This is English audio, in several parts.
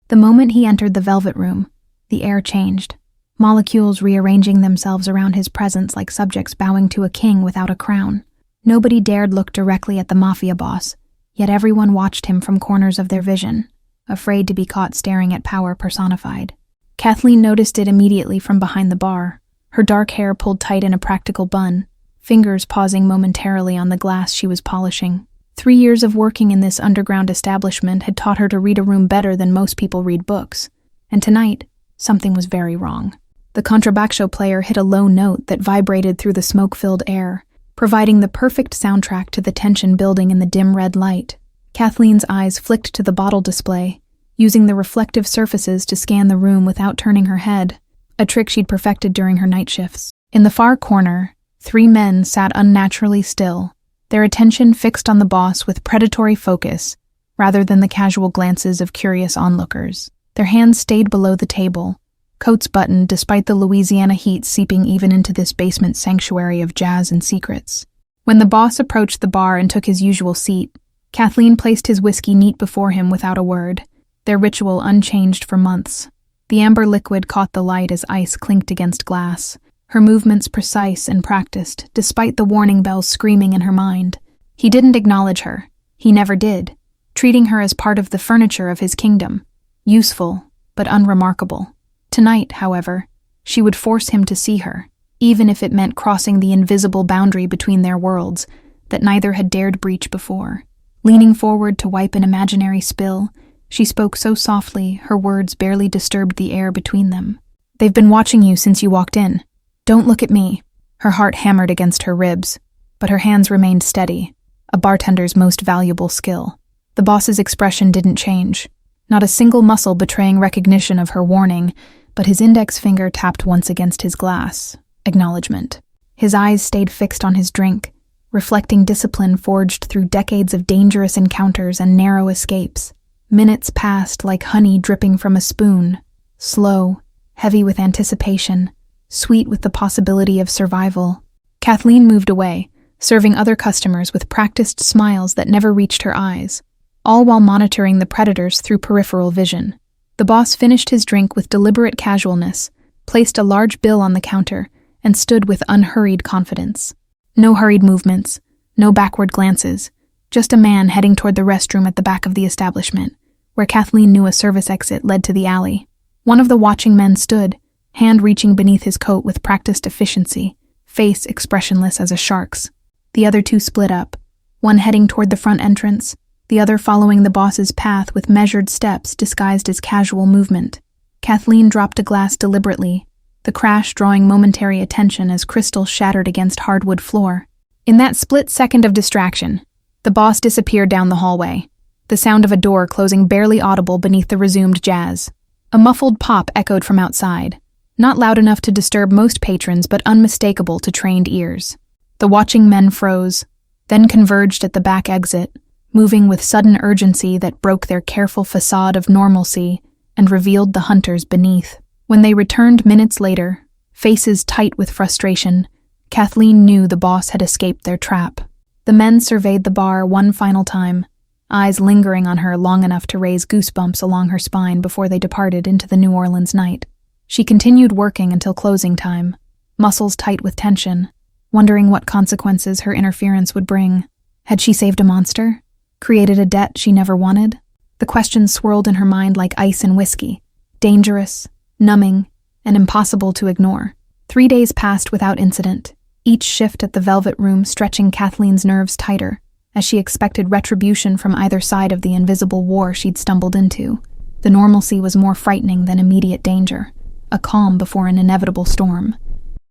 The moment he entered the velvet room, the air changed, molecules rearranging themselves around his presence like subjects bowing to a king without a crown. Nobody dared look directly at the mafia boss, yet everyone watched him from corners of their vision, afraid to be caught staring at power personified. Kathleen noticed it immediately from behind the bar, her dark hair pulled tight in a practical bun, fingers pausing momentarily on the glass she was polishing. 3 years of working in this underground establishment had taught her to read a room better than most people read books, and tonight, something was very wrong. The contrabasso player hit a low note that vibrated through the smoke-filled air, providing the perfect soundtrack to the tension building in the dim red light. Kathleen's eyes flicked to the bottle display, using the reflective surfaces to scan the room without turning her head, a trick she'd perfected during her night shifts. In the far corner, 3 men sat unnaturally still, their attention fixed on the boss with predatory focus, rather than the casual glances of curious onlookers. Their hands stayed below the table, coats buttoned despite the Louisiana heat seeping even into this basement sanctuary of jazz and secrets. When the boss approached the bar and took his usual seat, Kathleen placed his whiskey neat before him without a word, their ritual unchanged for months. The amber liquid caught the light as ice clinked against glass, her movements precise and practiced, despite the warning bells screaming in her mind. He didn't acknowledge her. He never did, treating her as part of the furniture of his kingdom, useful but unremarkable. Tonight, however, she would force him to see her, even if it meant crossing the invisible boundary between their worlds that neither had dared breach before. Leaning forward to wipe an imaginary spill, she spoke so softly her words barely disturbed the air between them. "They've been watching you since you walked in. Don't look at me." Her heart hammered against her ribs, but her hands remained steady, a bartender's most valuable skill. The boss's expression didn't change, not a single muscle betraying recognition of her warning, but his index finger tapped once against his glass. Acknowledgement. His eyes stayed fixed on his drink, reflecting discipline forged through decades of dangerous encounters and narrow escapes. Minutes passed like honey dripping from a spoon, slow, heavy with anticipation, sweet with the possibility of survival. Kathleen moved away, serving other customers with practiced smiles that never reached her eyes, all while monitoring the predators through peripheral vision. The boss finished his drink with deliberate casualness, placed a large bill on the counter, and stood with unhurried confidence. No hurried movements, no backward glances, just a man heading toward the restroom at the back of the establishment, where Kathleen knew a service exit led to the alley. One of the watching men stood, hand reaching beneath his coat with practiced efficiency, face expressionless as a shark's. The other 2 split up, one heading toward the front entrance, the other following the boss's path with measured steps disguised as casual movement. Kathleen dropped a glass deliberately, the crash drawing momentary attention as crystal shattered against hardwood floor. In that split second of distraction, the boss disappeared down the hallway, the sound of a door closing barely audible beneath the resumed jazz. A muffled pop echoed from outside, not loud enough to disturb most patrons but unmistakable to trained ears. The watching men froze, then converged at the back exit, moving with sudden urgency that broke their careful facade of normalcy and revealed the hunters beneath. When they returned minutes later, faces tight with frustration, Kathleen knew the boss had escaped their trap. The men surveyed the bar one final time, eyes lingering on her long enough to raise goosebumps along her spine before they departed into the New Orleans night. She continued working until closing time, muscles tight with tension, wondering what consequences her interference would bring. Had she saved a monster? Created a debt she never wanted? The questions swirled in her mind like ice in whiskey, dangerous, numbing, and impossible to ignore. 3 days passed without incident, each shift at the velvet room stretching Kathleen's nerves tighter, as she expected retribution from either side of the invisible war she'd stumbled into. The normalcy was more frightening than immediate danger, a calm before an inevitable storm.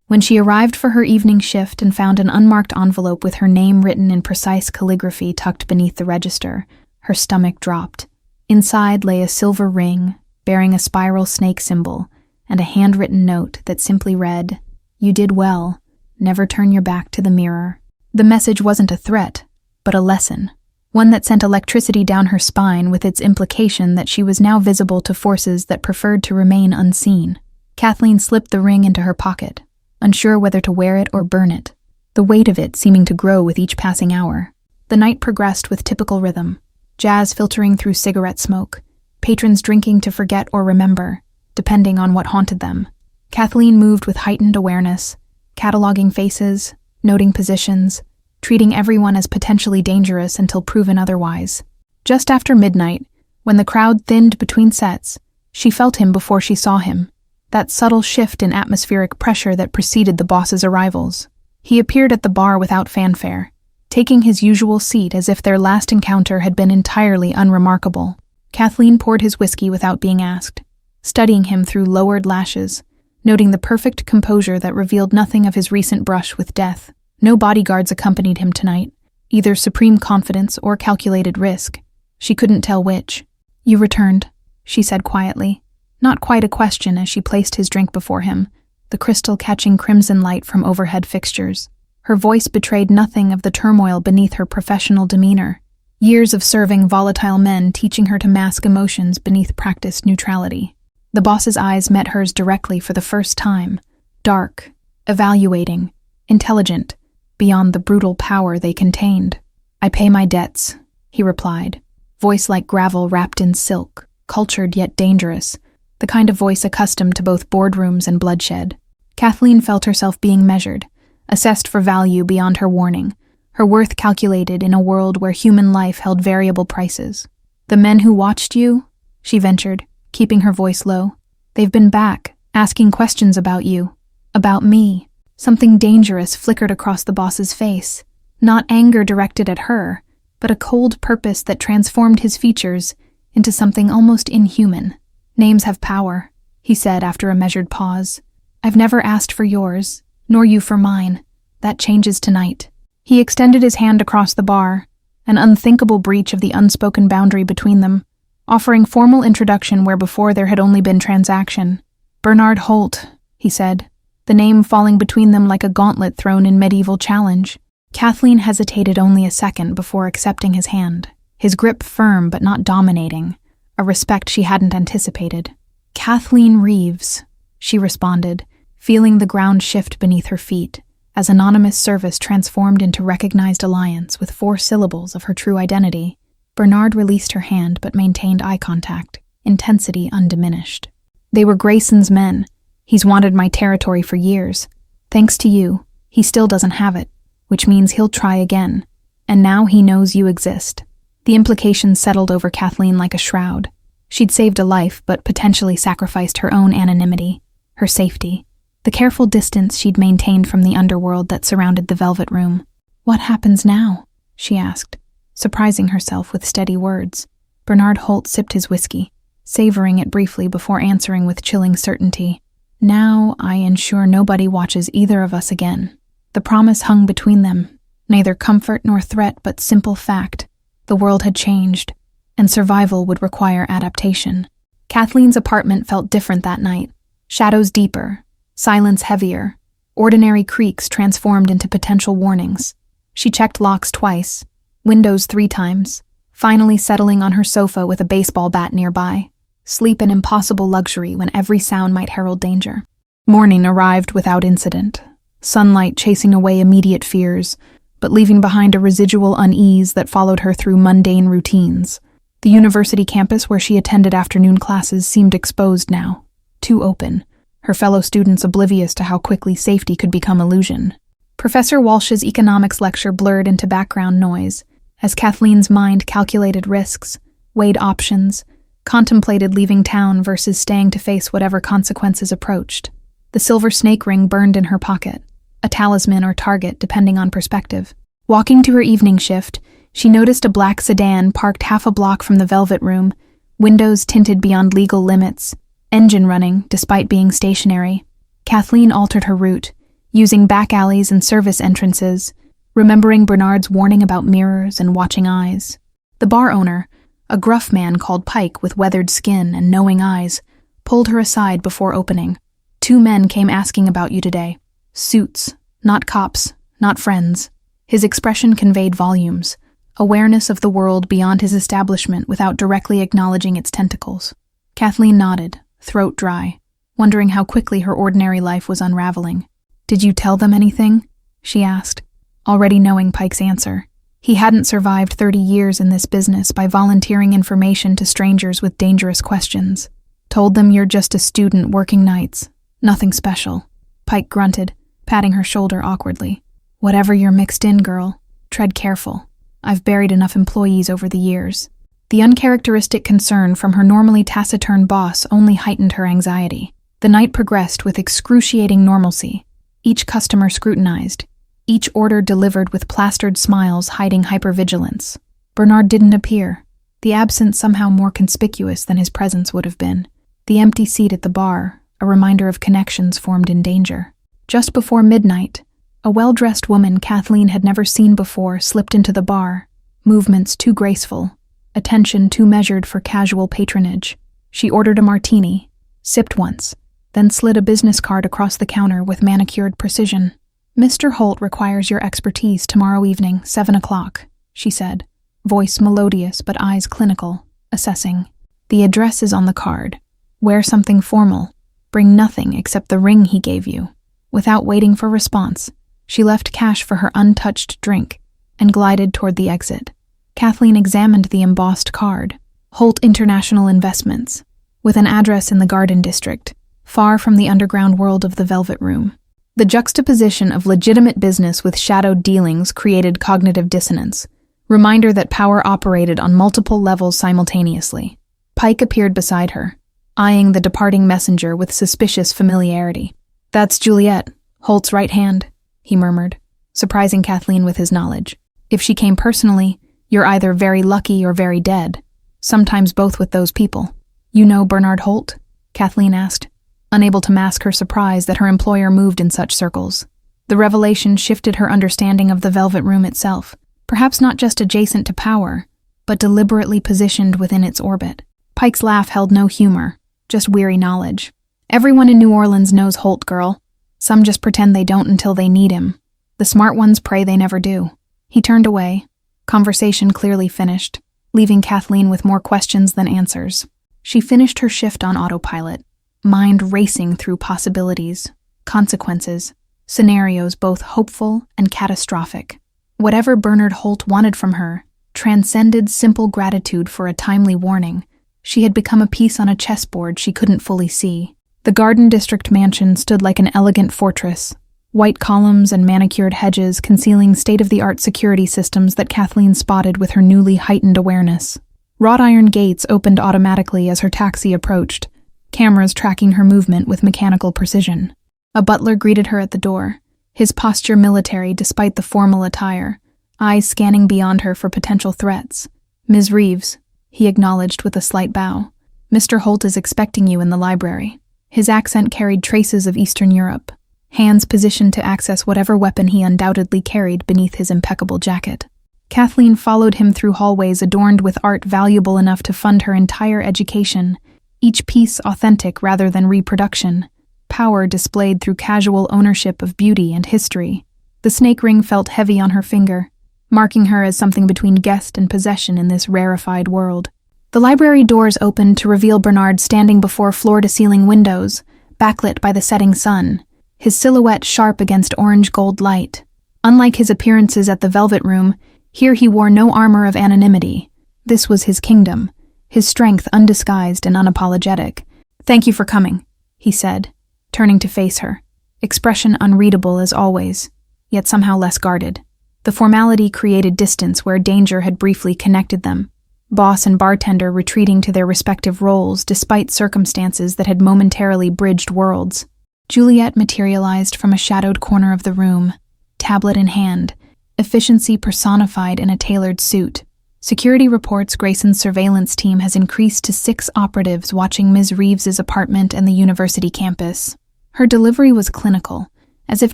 When she arrived for her evening shift and found an unmarked envelope with her name written in precise calligraphy tucked beneath the register, her stomach dropped. Inside lay a silver ring, bearing a spiral snake symbol, and a handwritten note that simply read, "You did well. Never turn your back to the mirror." The message wasn't a threat, but a lesson, one that sent electricity down her spine with its implication that she was now visible to forces that preferred to remain unseen. Kathleen slipped the ring into her pocket, unsure whether to wear it or burn it, the weight of it seeming to grow with each passing hour. The night progressed with typical rhythm, jazz filtering through cigarette smoke, patrons drinking to forget or remember, depending on what haunted them. Kathleen moved with heightened awareness, cataloging faces, noting positions, treating everyone as potentially dangerous until proven otherwise. Just after midnight, when the crowd thinned between sets, she felt him before she saw him, that subtle shift in atmospheric pressure that preceded the boss's arrivals. He appeared at the bar without fanfare, taking his usual seat as if their last encounter had been entirely unremarkable. Kathleen poured his whiskey without being asked, studying him through lowered lashes, noting the perfect composure that revealed nothing of his recent brush with death. No bodyguards accompanied him tonight, either supreme confidence or calculated risk. She couldn't tell which. "You returned," she said quietly, not quite a question as she placed his drink before him, the crystal catching crimson light from overhead fixtures. Her voice betrayed nothing of the turmoil beneath her professional demeanor. Years of serving volatile men teaching her to mask emotions beneath practiced neutrality. The boss's eyes met hers directly for the first time, dark, evaluating, intelligent, beyond the brutal power they contained. "I pay my debts," he replied, voice like gravel wrapped in silk, cultured yet dangerous, the kind of voice accustomed to both boardrooms and bloodshed. Kathleen felt herself being measured, assessed for value beyond her warning, her worth calculated in a world where human life held variable prices. "The men who watched you," she ventured, keeping her voice low, "they've been back, asking questions about you, about me." Something dangerous flickered across the boss's face, not anger directed at her, but a cold purpose that transformed his features into something almost inhuman. "Names have power," he said after a measured pause. "I've never asked for yours, nor you for mine. That changes tonight." He extended his hand across the bar, an unthinkable breach of the unspoken boundary between them, offering formal introduction where before there had only been transaction. "Bernard Holt," he said, the name falling between them like a gauntlet thrown in medieval challenge. Kathleen hesitated only a second before accepting his hand, his grip firm but not dominating, a respect she hadn't anticipated. "Kathleen Reeves," she responded, feeling the ground shift beneath her feet, as anonymous service transformed into recognized alliance with 4 syllables of her true identity. Bernard released her hand but maintained eye contact, intensity undiminished. "They were Grayson's men. He's wanted my territory for years. Thanks to you, he still doesn't have it, which means he'll try again. And now he knows you exist." The implications settled over Kathleen like a shroud. She'd saved a life but potentially sacrificed her own anonymity, her safety, the careful distance she'd maintained from the underworld that surrounded the Velvet Room. "What happens now?" she asked, surprising herself with steady words. Bernard Holt sipped his whiskey, savoring it briefly before answering with chilling certainty. "Now I ensure nobody watches either of us again." The promise hung between them, neither comfort nor threat but simple fact. The world had changed, and survival would require adaptation. Kathleen's apartment felt different that night. Shadows deeper, silence heavier, ordinary creaks transformed into potential warnings. She checked locks twice, windows 3 times, finally settling on her sofa with a baseball bat nearby. Sleep an impossible luxury when every sound might herald danger. Morning arrived without incident, sunlight chasing away immediate fears, but leaving behind a residual unease that followed her through mundane routines. The university campus where she attended afternoon classes seemed exposed now, too open, her fellow students oblivious to how quickly safety could become illusion. Professor Walsh's economics lecture blurred into background noise as Kathleen's mind calculated risks, weighed options, contemplated leaving town versus staying to face whatever consequences approached. The silver snake ring burned in her pocket, a talisman or target depending on perspective. Walking to her evening shift, she noticed a black sedan parked half a block from the Velvet Room, windows tinted beyond legal limits, engine running despite being stationary. Kathleen altered her route, using back alleys and service entrances, remembering Bernard's warning about mirrors and watching eyes. The bar owner, a gruff man called Pike with weathered skin and knowing eyes, pulled her aside before opening. "2 men came asking about you today. Suits, not cops, not friends." His expression conveyed volumes, awareness of the world beyond his establishment without directly acknowledging its tentacles. Kathleen nodded, throat dry, wondering how quickly her ordinary life was unraveling. "Did you tell them anything?" she asked, already knowing Pike's answer. He hadn't survived 30 years in this business by volunteering information to strangers with dangerous questions. Told them you're just a student working nights. Nothing special. Pike grunted, patting her shoulder awkwardly. Whatever you're mixed in, girl, tread careful. I've buried enough employees over the years. The uncharacteristic concern from her normally taciturn boss only heightened her anxiety. The night progressed with excruciating normalcy. Each customer scrutinized. Each order delivered with plastered smiles hiding hypervigilance. Bernard didn't appear, the absence somehow more conspicuous than his presence would have been. The empty seat at the bar, a reminder of connections formed in danger. Just before midnight, a well-dressed woman Kathleen had never seen before slipped into the bar, movements too graceful, attention too measured for casual patronage. She ordered a martini, sipped once, then slid a business card across the counter with manicured precision. Mr. Holt requires your expertise tomorrow evening, 7 o'clock, she said, voice melodious but eyes clinical, assessing. The address is on the card. Wear something formal. Bring nothing except the ring he gave you. Without waiting for response, she left cash for her untouched drink and glided toward the exit. Kathleen examined the embossed card, Holt International Investments, with an address in the Garden District, far from the underground world of the Velvet Room. The juxtaposition of legitimate business with shadowed dealings created cognitive dissonance, reminder that power operated on multiple levels simultaneously. Pike appeared beside her, eyeing the departing messenger with suspicious familiarity. That's Juliet, Holt's right hand, he murmured, surprising Kathleen with his knowledge. If she came personally, you're either very lucky or very dead. Sometimes both with those people. You know Bernard Holt? Kathleen asked, unable to mask her surprise that her employer moved in such circles. The revelation shifted her understanding of the Velvet Room itself, perhaps not just adjacent to power, but deliberately positioned within its orbit. Pike's laugh held no humor, just weary knowledge. Everyone in New Orleans knows Holt, girl. Some just pretend they don't until they need him. The smart ones pray they never do. He turned away, conversation clearly finished, leaving Kathleen with more questions than answers. She finished her shift on autopilot, mind racing through possibilities, consequences, scenarios both hopeful and catastrophic. Whatever Bernard Holt wanted from her transcended simple gratitude for a timely warning. She had become a piece on a chessboard she couldn't fully see. The Garden District mansion stood like an elegant fortress, white columns and manicured hedges concealing state-of-the-art security systems that Kathleen spotted with her newly heightened awareness. Wrought iron gates opened automatically as her taxi approached, cameras tracking her movement with mechanical precision. A butler greeted her at the door, his posture military despite the formal attire, eyes scanning beyond her for potential threats. Ms. Reeves, he acknowledged with a slight bow. Mr. Holt is expecting you in the library. His accent carried traces of Eastern Europe, hands positioned to access whatever weapon he undoubtedly carried beneath his impeccable jacket. Kathleen followed him through hallways adorned with art valuable enough to fund her entire education, each piece authentic rather than reproduction, power displayed through casual ownership of beauty and history. The snake ring felt heavy on her finger, marking her as something between guest and possession in this rarefied world. The library doors opened to reveal Bernard standing before floor-to-ceiling windows, backlit by the setting sun, his silhouette sharp against orange-gold light. Unlike his appearances at the Velvet Room, here he wore no armor of anonymity. This was his kingdom, his strength undisguised and unapologetic. "Thank you for coming," he said, turning to face her, expression unreadable as always, yet somehow less guarded. The formality created distance where danger had briefly connected them, boss and bartender retreating to their respective roles despite circumstances that had momentarily bridged worlds. Juliet materialized from a shadowed corner of the room, tablet in hand, efficiency personified in a tailored suit. Security reports Grayson's surveillance team has increased to 6 operatives watching Ms. Reeves's apartment and the university campus. Her delivery was clinical, as if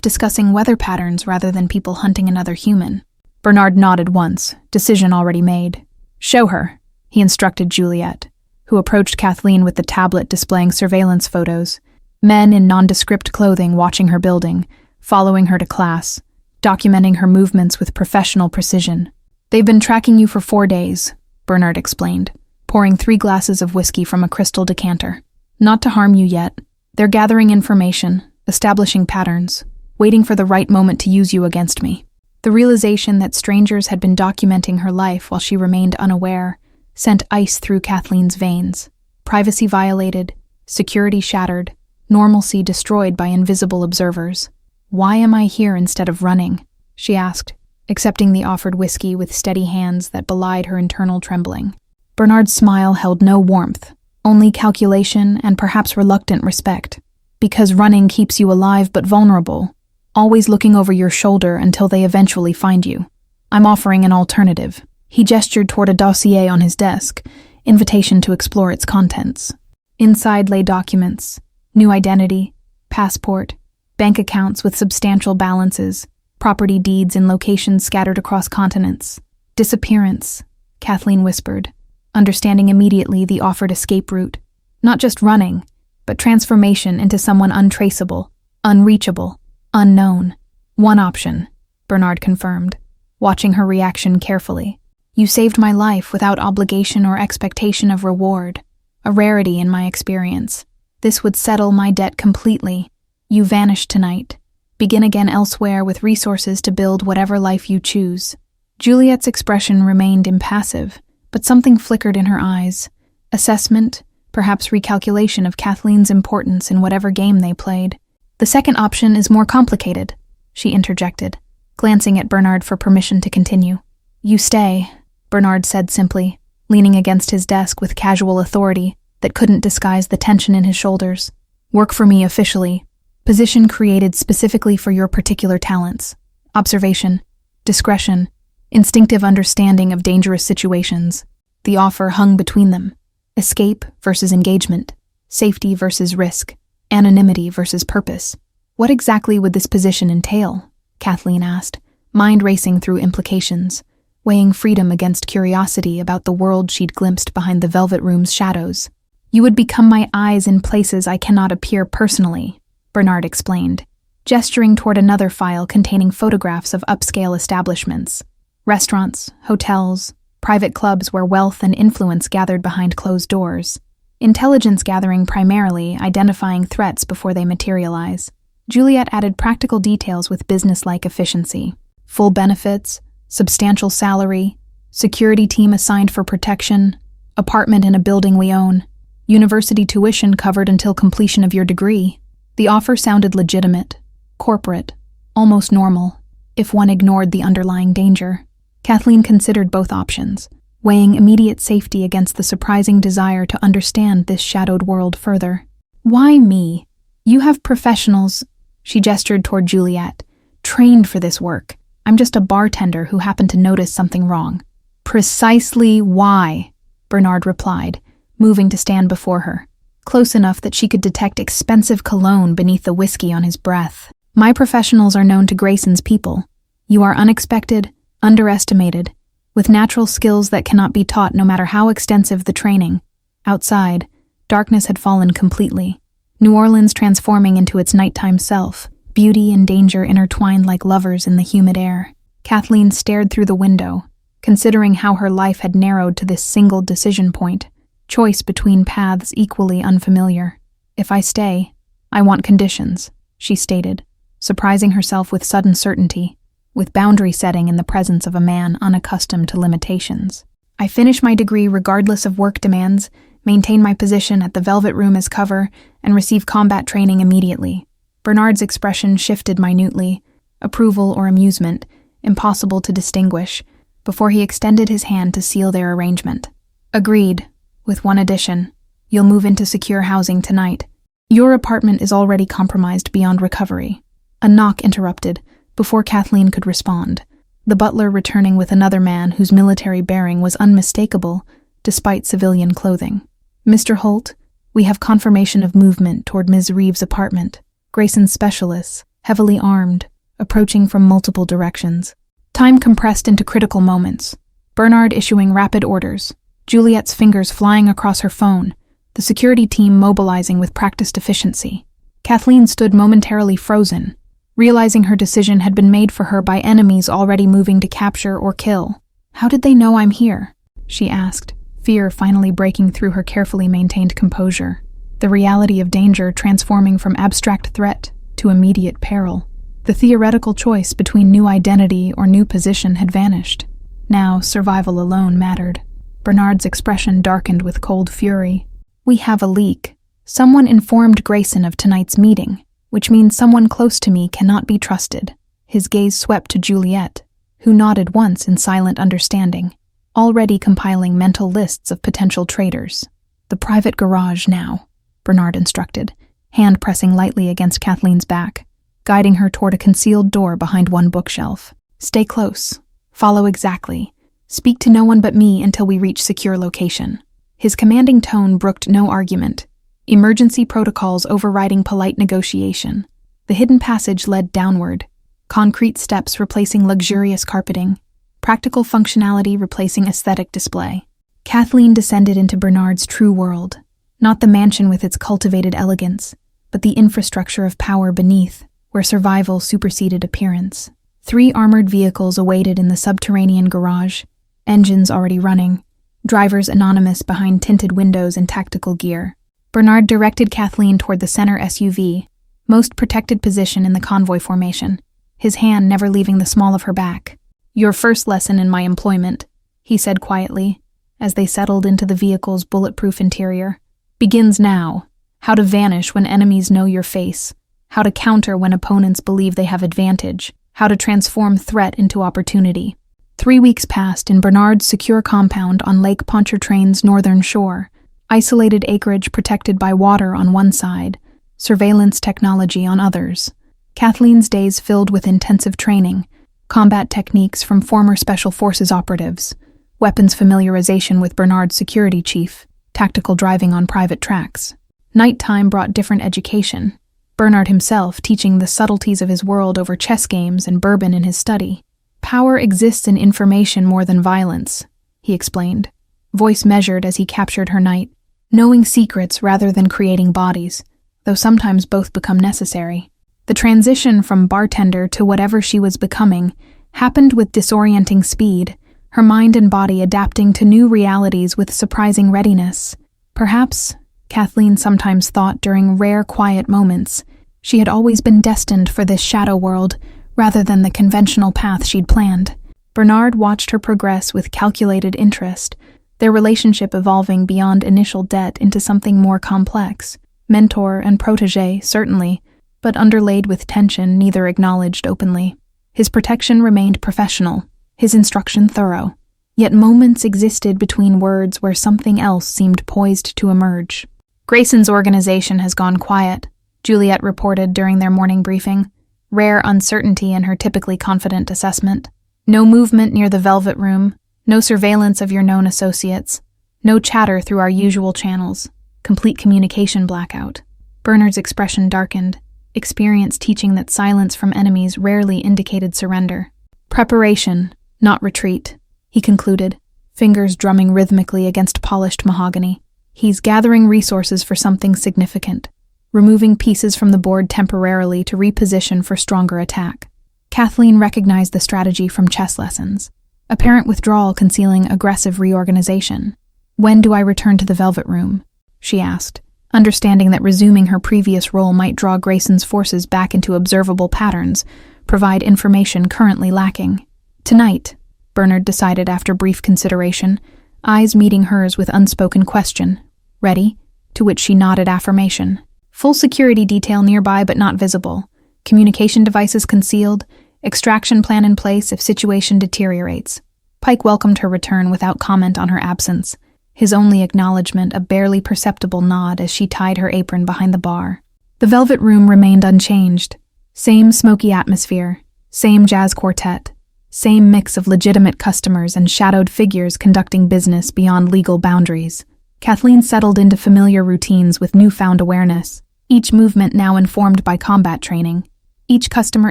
discussing weather patterns rather than people hunting another human. Bernard nodded once, decision already made. "Show her," he instructed Juliet, who approached Kathleen with the tablet displaying surveillance photos, men in nondescript clothing watching her building, following her to class, documenting her movements with professional precision. "They've been tracking you for 4 days, Bernard explained, pouring 3 glasses of whiskey from a crystal decanter. "Not to harm you yet. They're gathering information, establishing patterns, waiting for the right moment to use you against me." The realization that strangers had been documenting her life while she remained unaware sent ice through Kathleen's veins. Privacy violated, security shattered, normalcy destroyed by invisible observers. "Why am I here instead of running?" she asked, accepting the offered whiskey with steady hands that belied her internal trembling. Bernard's smile held no warmth, only calculation and perhaps reluctant respect. "Because running keeps you alive but vulnerable, always looking over your shoulder until they eventually find you. I'm offering an alternative." He gestured toward a dossier on his desk, invitation to explore its contents. Inside lay documents, new identity, passport, bank accounts with substantial balances, property deeds in locations scattered across continents. "Disappearance," Kathleen whispered, understanding immediately the offered escape route. Not just running, but transformation into someone untraceable, unreachable, unknown. "One option," Bernard confirmed, watching her reaction carefully. "You saved my life without obligation or expectation of reward, a rarity in my experience. This would settle my debt completely. You vanish tonight. Begin again elsewhere with resources to build whatever life you choose." Juliet's expression remained impassive, but something flickered in her eyes. Assessment, perhaps recalculation of Kathleen's importance in whatever game they played. "The second option is more complicated," she interjected, glancing at Bernard for permission to continue. "You stay," Bernard said simply, leaning against his desk with casual authority that couldn't disguise the tension in his shoulders. "Work for me officially. Position created specifically for your particular talents. Observation, discretion, instinctive understanding of dangerous situations." The offer hung between them. Escape versus engagement, safety versus risk, anonymity versus purpose. "What exactly would this position entail?" Kathleen asked, mind racing through implications, weighing freedom against curiosity about the world she'd glimpsed behind the Velvet Room's shadows. "You would become my eyes in places I cannot appear personally," Bernard explained, gesturing toward another file containing photographs of upscale establishments. Restaurants, hotels, private clubs where wealth and influence gathered behind closed doors. Intelligence gathering primarily, identifying threats before they materialize. Juliet added practical details with business-like efficiency. Full benefits, substantial salary, security team assigned for protection, apartment in a building we own, university tuition covered until completion of your degree. The offer sounded legitimate, corporate, almost normal, if one ignored the underlying danger. Kathleen considered both options, weighing immediate safety against the surprising desire to understand this shadowed world further. "Why me? You have professionals," she gestured toward Juliet, "trained for this work. I'm just a bartender who happened to notice something wrong." "Precisely why," Bernard replied, moving to stand before her, close enough that she could detect expensive cologne beneath the whiskey on his breath. "My professionals are known to Grayson's people. You are unexpected, underestimated, with natural skills that cannot be taught no matter how extensive the training." Outside, darkness had fallen completely, New Orleans transforming into its nighttime self, beauty and danger intertwined like lovers in the humid air. Kathleen stared through the window, considering how her life had narrowed to this single decision point, choice between paths equally unfamiliar. "If I stay, I want conditions," she stated, surprising herself with sudden certainty, with boundary setting in the presence of a man unaccustomed to limitations. "I finish my degree regardless of work demands, maintain my position at the Velvet Room as cover, and receive combat training immediately." Bernard's expression shifted minutely, approval or amusement, impossible to distinguish, before he extended his hand to seal their arrangement. "Agreed, with one addition. You'll move into secure housing tonight. Your apartment is already compromised beyond recovery." A knock interrupted, before Kathleen could respond, the butler returning with another man whose military bearing was unmistakable despite civilian clothing. "Mr. Holt, we have confirmation of movement toward Ms. Reeves' apartment. Grayson's specialists, heavily armed, approaching from multiple directions." Time compressed into critical moments. Bernard issuing rapid orders, Juliet's fingers flying across her phone, the security team mobilizing with practiced efficiency. Kathleen stood momentarily frozen, realizing her decision had been made for her by enemies already moving to capture or kill. "How did they know I'm here?" she asked, fear finally breaking through her carefully maintained composure, the reality of danger transforming from abstract threat to immediate peril. The theoretical choice between new identity or new position had vanished. Now, survival alone mattered. Bernard's expression darkened with cold fury. "We have a leak. Someone informed Grayson of tonight's meeting, which means someone close to me cannot be trusted." His gaze swept to Juliet, who nodded once in silent understanding, already compiling mental lists of potential traitors. "The private garage now," Bernard instructed, hand pressing lightly against Kathleen's back, guiding her toward a concealed door behind one bookshelf. "Stay close. Follow exactly. Speak to no one but me until we reach secure location." His commanding tone brooked no argument, emergency protocols overriding polite negotiation. The hidden passage led downward, concrete steps replacing luxurious carpeting, practical functionality replacing aesthetic display. Kathleen descended into Bernard's true world, not the mansion with its cultivated elegance, but the infrastructure of power beneath, where survival superseded appearance. 3 armored vehicles awaited in the subterranean garage, engines already running, drivers anonymous behind tinted windows and tactical gear. Bernard directed Kathleen toward the center SUV, most protected position in the convoy formation, his hand never leaving the small of her back. "Your first lesson in my employment," he said quietly, as they settled into the vehicle's bulletproof interior, "begins now. How to vanish when enemies know your face, how to counter when opponents believe they have advantage, how to transform threat into opportunity." 3 weeks passed in Bernard's secure compound on Lake Pontchartrain's northern shore, isolated acreage protected by water on one side, surveillance technology on others. Kathleen's days filled with intensive training, combat techniques from former Special Forces operatives, weapons familiarization with Bernard's security chief, tactical driving on private tracks. Nighttime brought different education, Bernard himself teaching the subtleties of his world over chess games and bourbon in his study. "Power exists in information more than violence," he explained, voice measured as he captured her night. "Knowing secrets rather than creating bodies, though sometimes both become necessary." The transition from bartender to whatever she was becoming happened with disorienting speed, her mind and body adapting to new realities with surprising readiness. Perhaps, Kathleen sometimes thought during rare quiet moments, she had always been destined for this shadow world rather than the conventional path she'd planned. Bernard watched her progress with calculated interest, their relationship evolving beyond initial debt into something more complex. Mentor and protege, certainly, but underlaid with tension neither acknowledged openly. His protection remained professional, his instruction thorough, yet moments existed between words where something else seemed poised to emerge. "Grayson's organization has gone quiet," Juliet reported during their morning briefing, rare uncertainty in her typically confident assessment. "No movement near the Velvet Room, no surveillance of your known associates, no chatter through our usual channels, complete communication blackout." Bernard's expression darkened, experience teaching that silence from enemies rarely indicated surrender. "Preparation, not retreat," he concluded, fingers drumming rhythmically against polished mahogany. "He's gathering resources for something significant, removing pieces from the board temporarily to reposition for stronger attack." Kathleen recognized the strategy from chess lessons, apparent withdrawal concealing aggressive reorganization. "When do I return to the Velvet Room?" she asked, understanding that resuming her previous role might draw Grayson's forces back into observable patterns, provide information currently lacking. "Tonight," Bernard decided after brief consideration, eyes meeting hers with unspoken question. "Ready?" To which she nodded affirmation. "Full security detail nearby but not visible. Communication devices concealed. Extraction plan in place if situation deteriorates." Pike welcomed her return without comment on her absence, his only acknowledgement a barely perceptible nod as she tied her apron behind the bar. The Velvet Room remained unchanged. Same smoky atmosphere, same jazz quartet, same mix of legitimate customers and shadowed figures conducting business beyond legal boundaries. Kathleen settled into familiar routines with newfound awareness, each movement now informed by combat training, each customer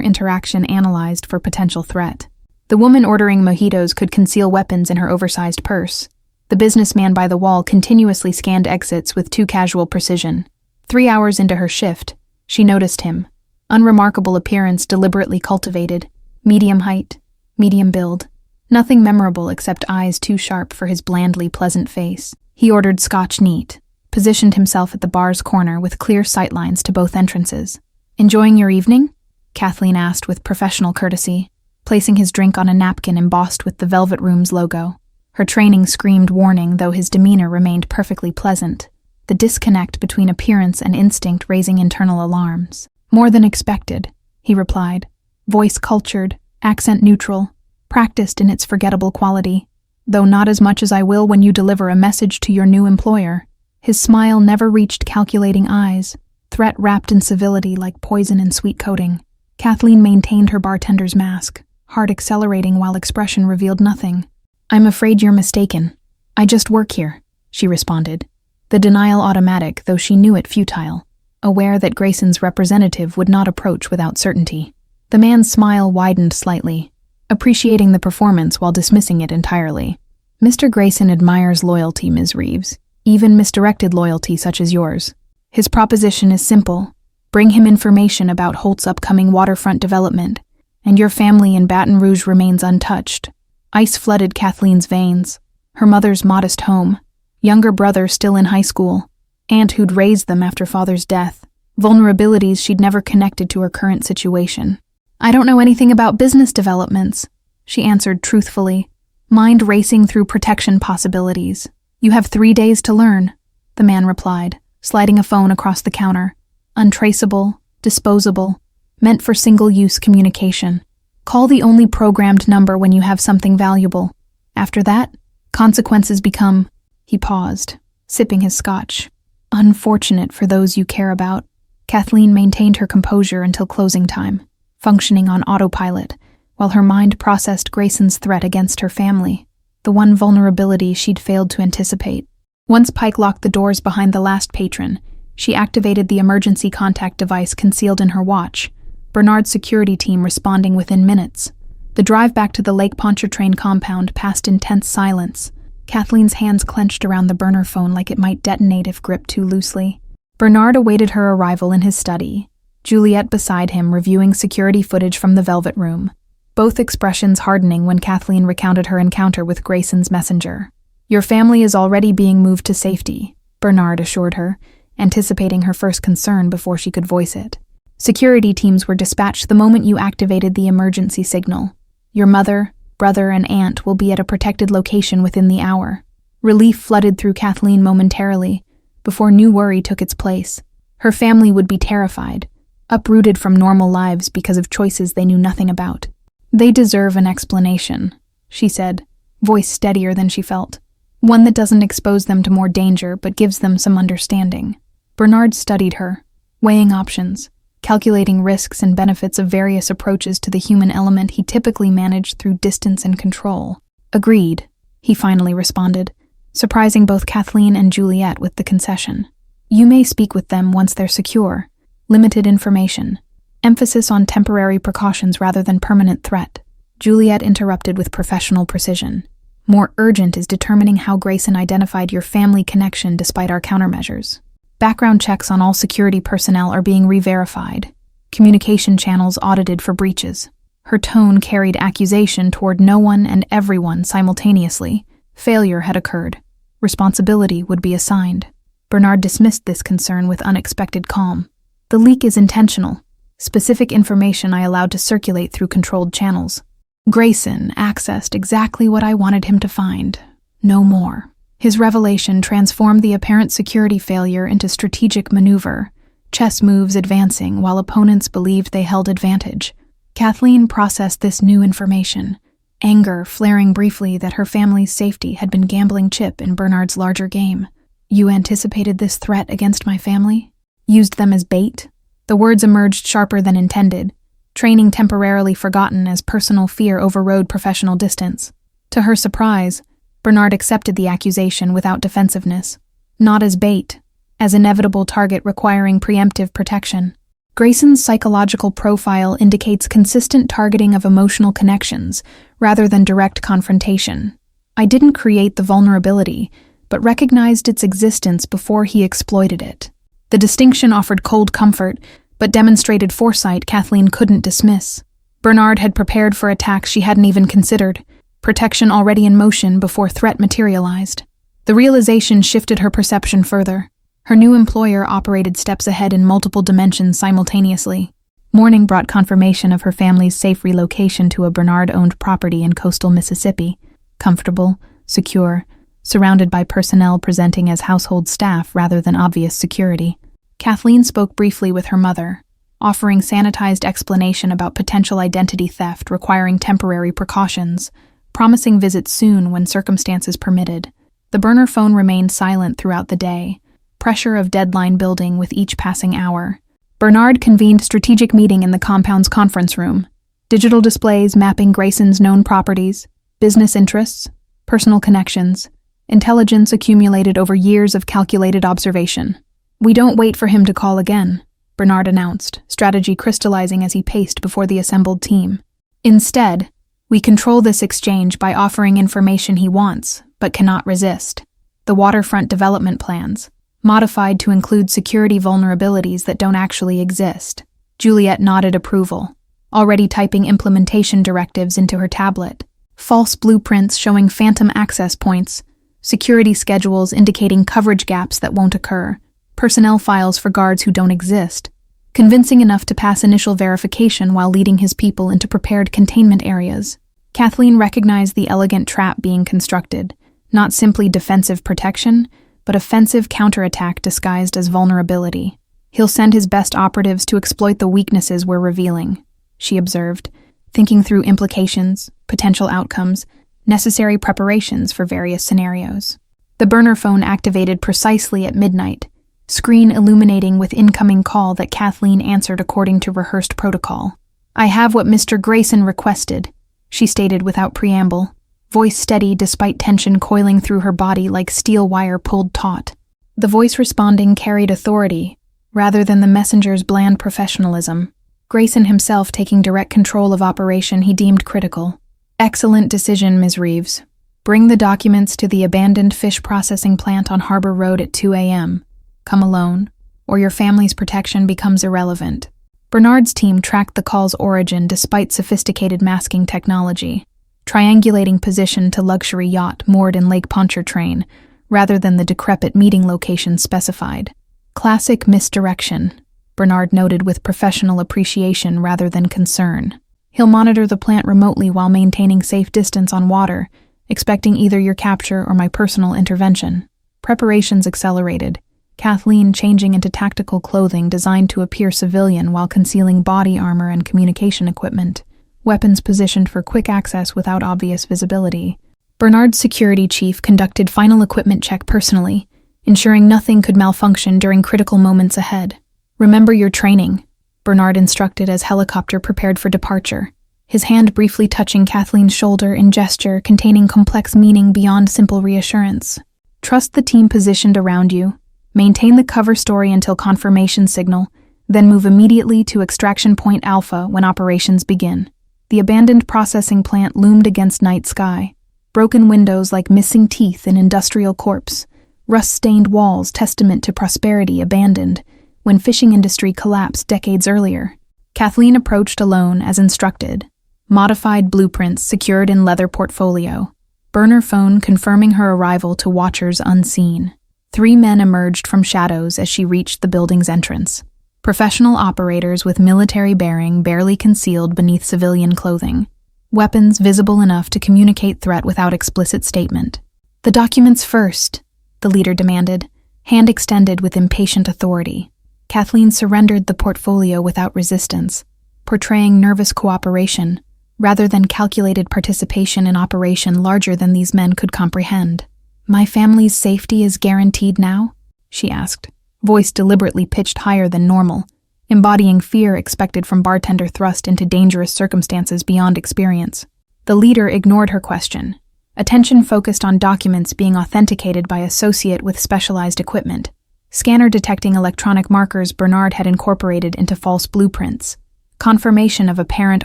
interaction analyzed for potential threat. The woman ordering mojitos could conceal weapons in her oversized purse. The businessman by the wall continuously scanned exits with too casual precision. 3 hours into her shift, she noticed him. Unremarkable appearance deliberately cultivated, medium height, medium build. Nothing memorable except eyes too sharp for his blandly pleasant face. He ordered Scotch neat, positioned himself at the bar's corner with clear sightlines to both entrances. "Enjoying your evening?" Kathleen asked with professional courtesy, placing his drink on a napkin embossed with the Velvet Room's logo. Her training screamed warning, though his demeanor remained perfectly pleasant, the disconnect between appearance and instinct raising internal alarms. "More than expected," he replied, voice cultured, accent neutral, practiced in its forgettable quality, "though not as much as I will when you deliver a message to your new employer." His smile never reached calculating eyes, threat wrapped in civility like poison in sweet coating. Kathleen maintained her bartender's mask, heart accelerating while expression revealed nothing. "I'm afraid you're mistaken. I just work here," she responded, the denial automatic, though she knew it futile, aware that Grayson's representative would not approach without certainty. The man's smile widened slightly, appreciating the performance while dismissing it entirely. "Mr. Grayson admires loyalty, Ms. Reeves, even misdirected loyalty such as yours. His proposition is simple. Bring him information about Holt's upcoming waterfront development, and your family in Baton Rouge remains untouched." Ice flooded Kathleen's veins. Her mother's modest home, younger brother still in high school, aunt who'd raised them after father's death, vulnerabilities she'd never connected to her current situation. "I don't know anything about business developments," she answered truthfully, mind racing through protection possibilities. "You have 3 days to learn," the man replied, sliding a phone across the counter. "Untraceable, disposable, meant for single-use communication. Call the only programmed number when you have something valuable. After that, consequences become—" He paused, sipping his scotch. "Unfortunate for those you care about." Kathleen maintained her composure until closing time, functioning on autopilot, while her mind processed Grayson's threat against her family, the one vulnerability she'd failed to anticipate. Once Pike locked the doors behind the last patron, she activated the emergency contact device concealed in her watch, Bernard's security team responding within minutes. The drive back to the Lake Pontchartrain compound passed in tense silence, Kathleen's hands clenched around the burner phone like it might detonate if gripped too loosely. Bernard awaited her arrival in his study, Juliet beside him reviewing security footage from the Velvet Room, both expressions hardening when Kathleen recounted her encounter with Grayson's messenger. "Your family is already being moved to safety," Bernard assured her, anticipating her first concern before she could voice it. "Security teams were dispatched the moment you activated the emergency signal. Your mother, brother, and aunt will be at a protected location within the hour." Relief flooded through Kathleen momentarily, before new worry took its place. Her family would be terrified, uprooted from normal lives because of choices they knew nothing about. "They deserve an explanation," she said, voice steadier than she felt. "One that doesn't expose them to more danger but gives them some understanding." Bernard studied her, weighing options, calculating risks and benefits of various approaches to the human element he typically managed through distance and control. "Agreed," he finally responded, surprising both Kathleen and Juliet with the concession. "You may speak with them once they're secure. Limited information. Emphasis on temporary precautions rather than permanent threat." Juliet interrupted with professional precision. "More urgent is determining how Grayson identified your family connection despite our countermeasures. Background checks on all security personnel are being re-verified. Communication channels audited for breaches." Her tone carried accusation toward no one and everyone simultaneously. Failure had occurred. Responsibility would be assigned. Bernard dismissed this concern with unexpected calm. "The leak is intentional. Specific information I allowed to circulate through controlled channels. Grayson accessed exactly what I wanted him to find. No more." His revelation transformed the apparent security failure into strategic maneuver, chess moves advancing while opponents believed they held advantage. Kathleen processed this new information, anger flaring briefly that her family's safety had been gambling chip in Bernard's larger game. "You anticipated this threat against my family? Used them as bait?" The words emerged sharper than intended, training temporarily forgotten as personal fear overrode professional distance. To her surprise, Bernard accepted the accusation without defensiveness. Not as bait, as inevitable target requiring preemptive protection. Grayson's psychological profile indicates consistent targeting of emotional connections rather than direct confrontation. I didn't create the vulnerability, but recognized its existence before he exploited it. The distinction offered cold comfort, but demonstrated foresight Kathleen couldn't dismiss. Bernard had prepared for attacks she hadn't even considered, protection already in motion before threat materialized. The realization shifted her perception further. Her new employer operated steps ahead in multiple dimensions simultaneously. Morning brought confirmation of her family's safe relocation to a Bernard-owned property in coastal Mississippi. Comfortable, secure, surrounded by personnel presenting as household staff rather than obvious security. Kathleen spoke briefly with her mother, offering sanitized explanation about potential identity theft requiring temporary precautions, promising visits soon when circumstances permitted. The burner phone remained silent throughout the day, pressure of deadline building with each passing hour. Bernard convened strategic meeting in the compound's conference room. Digital displays mapping Grayson's known properties, business interests, personal connections, intelligence accumulated over years of calculated observation. "We don't wait for him to call again," Bernard announced, strategy crystallizing as he paced before the assembled team. "Instead, we control this exchange by offering information he wants, but cannot resist. The waterfront development plans, modified to include security vulnerabilities that don't actually exist." Juliet nodded approval, already typing implementation directives into her tablet. False blueprints showing phantom access points, security schedules indicating coverage gaps that won't occur, personnel files for guards who don't exist, convincing enough to pass initial verification while leading his people into prepared containment areas. Kathleen recognized the elegant trap being constructed, not simply defensive protection, but offensive counterattack disguised as vulnerability. "He'll send his best operatives to exploit the weaknesses we're revealing," she observed, thinking through implications, potential outcomes, necessary preparations for various scenarios. The burner phone activated precisely at midnight, screen illuminating with incoming call that Kathleen answered according to rehearsed protocol. "I have what Mr. Grayson requested," she stated without preamble, voice steady despite tension coiling through her body like steel wire pulled taut. The voice responding carried authority, rather than the messenger's bland professionalism. Grayson himself taking direct control of operation he deemed critical. "Excellent decision, Ms. Reeves. Bring the documents to the abandoned fish processing plant on Harbor Road at 2 a.m. Come alone, or your family's protection becomes irrelevant." Bernard's team tracked the call's origin despite sophisticated masking technology, triangulating position to luxury yacht moored in Lake Pontchartrain, rather than the decrepit meeting location specified. "Classic misdirection," Bernard noted with professional appreciation rather than concern. "He'll monitor the plant remotely while maintaining safe distance on water, expecting either your capture or my personal intervention." Preparations accelerated, Kathleen changing into tactical clothing designed to appear civilian while concealing body armor and communication equipment, weapons positioned for quick access without obvious visibility. Bernard's security chief conducted final equipment check personally, ensuring nothing could malfunction during critical moments ahead. "Remember your training," Bernard instructed as helicopter prepared for departure, his hand briefly touching Kathleen's shoulder in gesture containing complex meaning beyond simple reassurance. "Trust the team positioned around you, maintain the cover story until confirmation signal, then move immediately to extraction point Alpha when operations begin." The abandoned processing plant loomed against night sky, broken windows like missing teeth in industrial corpse, rust-stained walls testament to prosperity abandoned when fishing industry collapsed decades earlier. Kathleen approached alone as instructed, modified blueprints secured in leather portfolio, burner phone confirming her arrival to watchers unseen. 3 men emerged from shadows as she reached the building's entrance. Professional operators with military bearing barely concealed beneath civilian clothing, weapons visible enough to communicate threat without explicit statement. "The documents first," the leader demanded, hand extended with impatient authority. Kathleen surrendered the portfolio without resistance, portraying nervous cooperation, rather than calculated participation in operation larger than these men could comprehend. "My family's safety is guaranteed now?" she asked, voice deliberately pitched higher than normal, embodying fear expected from Bartender thrust into dangerous circumstances beyond experience. The leader ignored her question, attention focused on documents being authenticated by associate with specialized equipment, scanner detecting electronic markers Bernard had incorporated into false blueprints, confirmation of apparent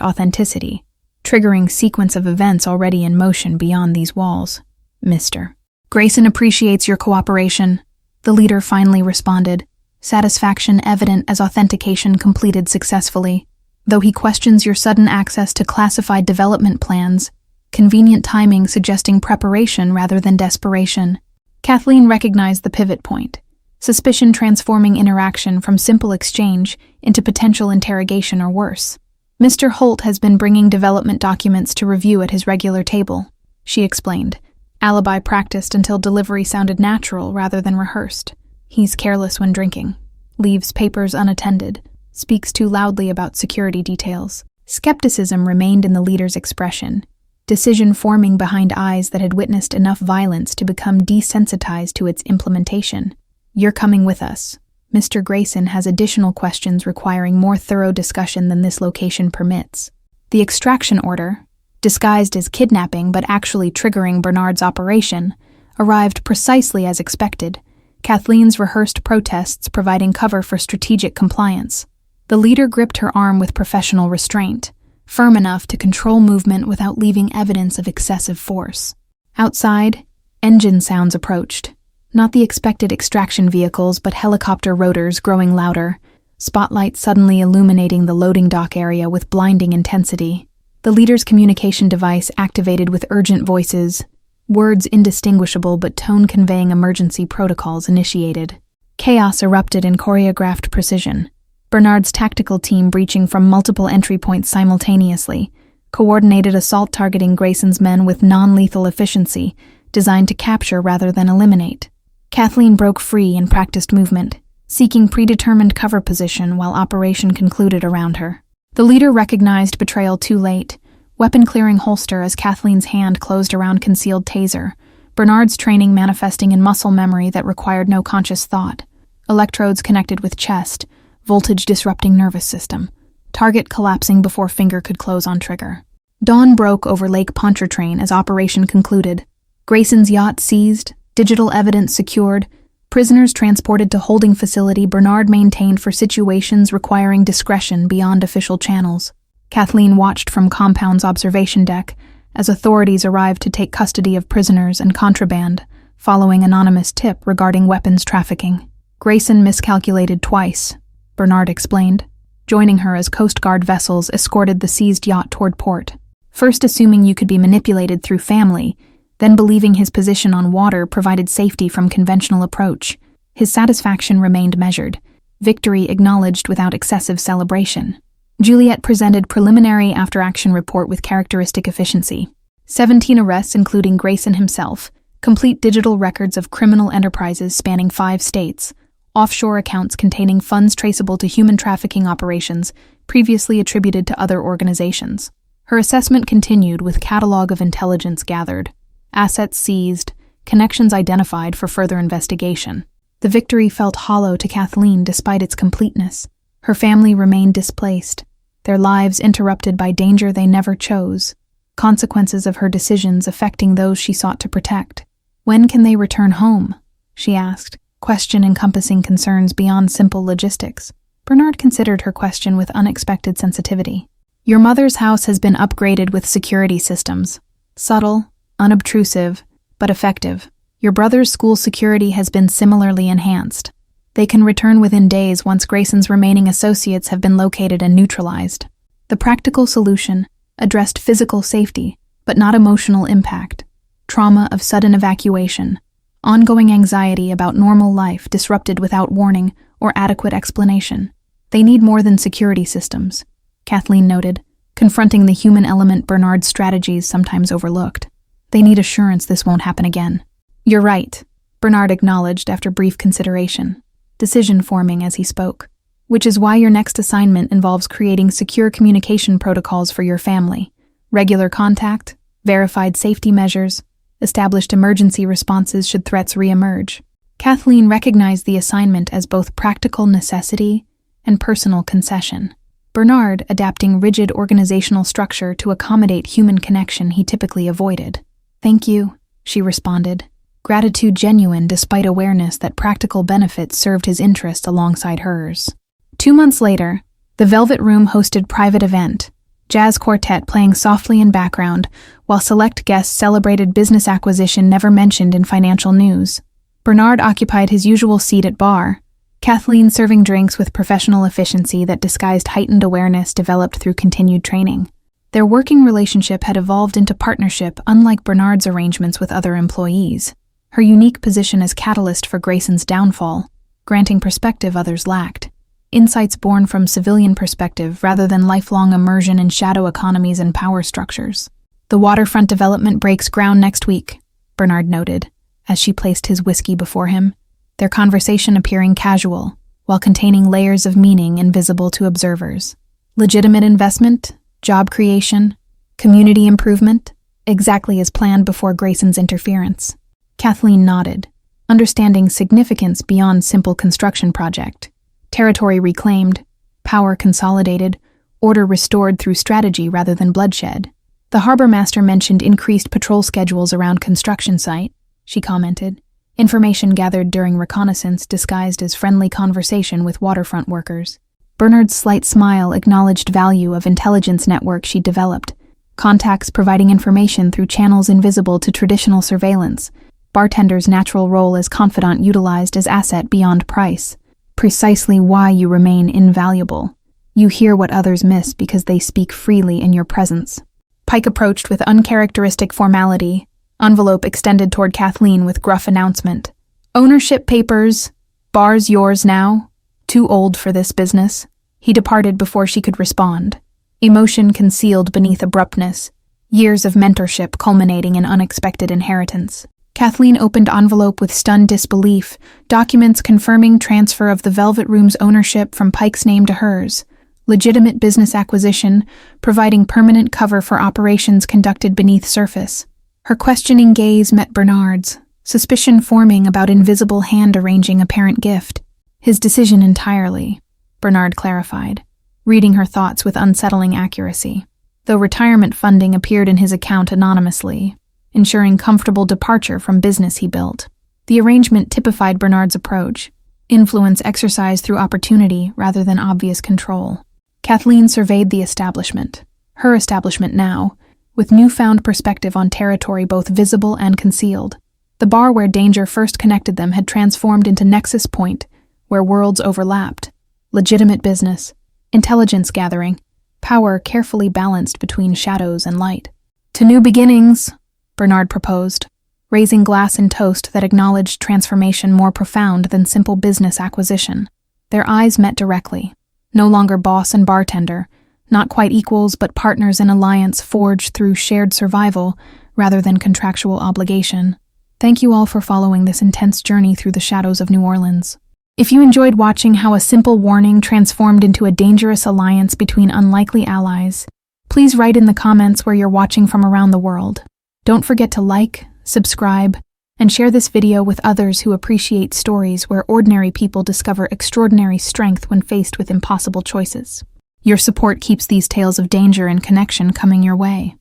authenticity, triggering sequence of events already in motion beyond these walls. "Mr. Grayson appreciates your cooperation," the leader finally responded, satisfaction evident as authentication completed successfully. "Though he questions your sudden access to classified development plans, convenient timing suggesting preparation rather than desperation." Kathleen recognized the pivot point, suspicion transforming interaction from simple exchange into potential interrogation or worse. Mr. Holt has been bringing development documents to review at his regular table, she explained. Alibi practiced until delivery sounded natural rather than rehearsed. He's careless when drinking, leaves papers unattended, speaks too loudly about security details. Skepticism remained in the leader's expression, decision forming behind eyes that had witnessed enough violence to become desensitized to its implementation. You're coming with us. Mr. Grayson has additional questions requiring more thorough discussion than this location permits. The extraction order, disguised as kidnapping but actually triggering Bernard's operation, arrived precisely as expected, Kathleen's rehearsed protests providing cover for strategic compliance. The leader gripped her arm with professional restraint, firm enough to control movement without leaving evidence of excessive force. Outside, engine sounds approached. Not the expected extraction vehicles, but helicopter rotors growing louder, spotlights suddenly illuminating the loading dock area with blinding intensity. The leader's communication device activated with urgent voices, words indistinguishable but tone-conveying emergency protocols initiated. Chaos erupted in choreographed precision. Bernard's tactical team breaching from multiple entry points simultaneously, coordinated assault targeting Grayson's men with non-lethal efficiency, designed to capture rather than eliminate. Kathleen broke free and practiced movement, seeking predetermined cover position while operation concluded around her. The leader recognized betrayal too late, weapon-clearing holster as Kathleen's hand closed around concealed taser, Bernard's training manifesting in muscle memory that required no conscious thought, electrodes connected with chest, voltage disrupting nervous system, target collapsing before finger could close on trigger. Dawn broke over Lake Pontchartrain as operation concluded. Grayson's yacht seized, digital evidence secured, prisoners transported to holding facility Bernard maintained for situations requiring discretion beyond official channels. Kathleen watched from compound's observation deck as authorities arrived to take custody of prisoners and contraband, following anonymous tip regarding weapons trafficking. Grayson miscalculated twice, Bernard explained, joining her as Coast Guard vessels escorted the seized yacht toward port. First assuming you could be manipulated through family, then believing his position on water provided safety from conventional approach. His satisfaction remained measured, victory acknowledged without excessive celebration. Juliet presented preliminary after-action report with characteristic efficiency. 17 arrests including Grayson himself, complete digital records of criminal enterprises spanning 5 states, offshore accounts containing funds traceable to human trafficking operations previously attributed to other organizations. Her assessment continued with catalog of intelligence gathered, assets seized, connections identified for further investigation. The victory felt hollow to Kathleen despite its completeness. Her family remained displaced, their lives interrupted by danger they never chose, consequences of her decisions affecting those she sought to protect. When can they return home? She asked, question encompassing concerns beyond simple logistics. Bernard considered her question with unexpected sensitivity. Your mother's house has been upgraded with security systems. Subtle, unobtrusive, but effective. Your brother's school security has been similarly enhanced. They can return within days once Grayson's remaining associates have been located and neutralized. The practical solution addressed physical safety, but not emotional impact. Trauma of sudden evacuation, ongoing anxiety about normal life disrupted without warning or adequate explanation. They need more than security systems, Kathleen noted, confronting the human element Bernard's strategies sometimes overlooked. They need assurance this won't happen again. You're right, Bernard acknowledged after brief consideration, decision forming as he spoke, which is why your next assignment involves creating secure communication protocols for your family, regular contact, verified safety measures, established emergency responses should threats reemerge. Kathleen recognized the assignment as both practical necessity and personal concession. Bernard adapting rigid organizational structure to accommodate human connection he typically avoided. Thank you, she responded, gratitude genuine despite awareness that practical benefits served his interest alongside hers. 2 months later, the Velvet Room hosted private event, jazz quartet playing softly in background, while select guests celebrated business acquisition never mentioned in financial news. Bernard occupied his usual seat at bar, Kathleen serving drinks with professional efficiency that disguised heightened awareness developed through continued training. Their working relationship had evolved into partnership unlike Bernard's arrangements with other employees. Her unique position as catalyst for Grayson's downfall, granting perspective others lacked. Insights born from civilian perspective rather than lifelong immersion in shadow economies and power structures. The waterfront development breaks ground next week, Bernard noted, as she placed his whiskey before him, their conversation appearing casual, while containing layers of meaning invisible to observers. Legitimate investment, job creation, community improvement, exactly as planned before Grayson's interference. Kathleen nodded, understanding significance beyond simple construction project. Territory reclaimed, power consolidated, order restored through strategy rather than bloodshed. The harbor master mentioned increased patrol schedules around construction site, she commented. Information gathered during reconnaissance disguised as friendly conversation with waterfront workers. Bernard's slight smile acknowledged value of intelligence network she'd developed, contacts providing information through channels invisible to traditional surveillance, Bartender's natural role as confidant utilized as asset beyond price. Precisely why you remain invaluable. You hear what others miss because they speak freely in your presence. Pike approached with uncharacteristic formality, envelope extended toward Kathleen with gruff announcement. Ownership papers. Bar's yours now. Too old for this business. He departed before she could respond. Emotion concealed beneath abruptness. Years of mentorship culminating in unexpected inheritance. Kathleen opened envelope with stunned disbelief, documents confirming transfer of the Velvet Room's ownership from Pike's name to hers. Legitimate business acquisition, providing permanent cover for operations conducted beneath surface. Her questioning gaze met Bernard's, suspicion forming about invisible hand arranging apparent gift. His decision entirely, Bernard clarified, reading her thoughts with unsettling accuracy. Though retirement funding appeared in his account anonymously, ensuring comfortable departure from business he built. The arrangement typified Bernard's approach, influence exercised through opportunity rather than obvious control. Kathleen surveyed the establishment, her establishment now, with newfound perspective on territory both visible and concealed. The bar where danger first connected them had transformed into nexus point, where worlds overlapped. Legitimate business, intelligence gathering, power carefully balanced between shadows and light. To new beginnings, Bernard proposed, raising glass and toast that acknowledged transformation more profound than simple business acquisition. Their eyes met directly, no longer boss and bartender, not quite equals but partners in alliance forged through shared survival rather than contractual obligation. Thank you all for following this intense journey through the shadows of New Orleans. If you enjoyed watching how a simple warning transformed into a dangerous alliance between unlikely allies, please write in the comments where you're watching from around the world. Don't forget to like, subscribe, and share this video with others who appreciate stories where ordinary people discover extraordinary strength when faced with impossible choices. Your support keeps these tales of danger and connection coming your way.